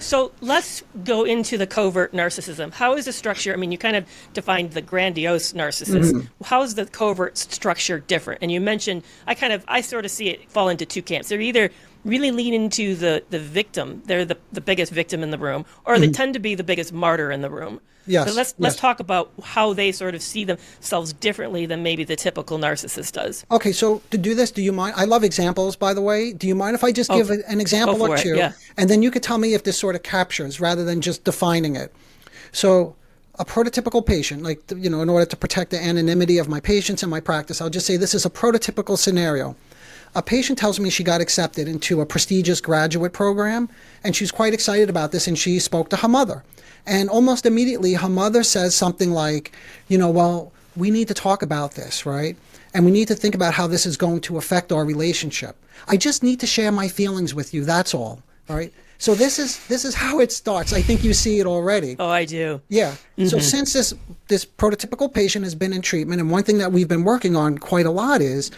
So let's go into the covert narcissism. How is the structure? I mean, you kind of defined the grandiose narcissist. Mhm. How is the covert structure different? And you mentioned, I sort of see it fall into two camps. They're either really lean into the victim, they're the biggest victim in the room, or they Mhm. tend to be the biggest martyr in the room. But Yes, let's yes. talk about how they sort of see themselves differently than maybe the typical narcissist does. Okay, so to do this, do you mind? I love examples, by the way. Do you mind if I just Oh, give an go example or for it. two, Yeah. and then you could tell me if this sort of captures rather than just defining it? So, a prototypical patient, like, in order to protect the anonymity of my patients and my practice, I'll just say this is a prototypical scenario. A patient tells me she got accepted into a prestigious graduate program, and she's quite excited about this, and she spoke to her mother. And almost immediately, her mother says something like, well, we need to talk about this, right? And we need to think about how this is going to affect our relationship. I just need to share my feelings with you, that's all right? So this is how it starts. I think you see it already. Oh, I do. Yeah. So since this prototypical patient has been in treatment, and one thing that we've been working on quite a lot is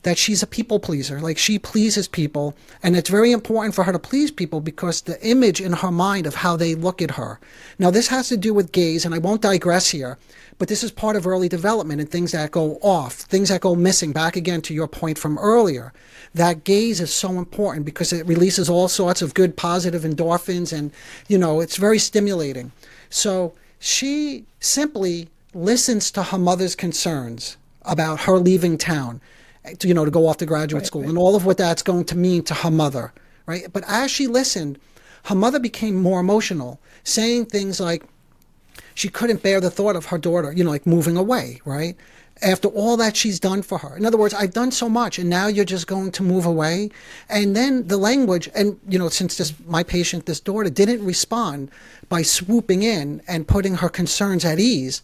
that she's a people pleaser. Like, she pleases people, and it's very important for her to please people because the image in her mind of how they look at her. Now, this has to do with gaze, and I won't digress here, but this is part of early development and things that go off, things that go missing. Back again to your point from earlier, that gaze is so important because it releases all sorts of good positive endorphins, and it's very stimulating. So she simply listens to her mother's concerns about her leaving town, to go off to graduate school, and all of what that's going to mean to her mother, right? But as she listened, her mother became more emotional, saying things like she couldn't bear the thought of her daughter, like moving away, right? After all that she's done for her. In other words, I've done so much, and now you're just going to move away. And then the language, and since my patient, this daughter, didn't respond by swooping in and putting her concerns at ease,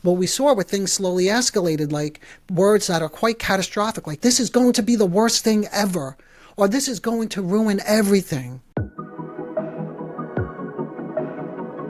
what we saw were things slowly escalated, like words that are quite catastrophic, like, this is going to be the worst thing ever, or this is going to ruin everything,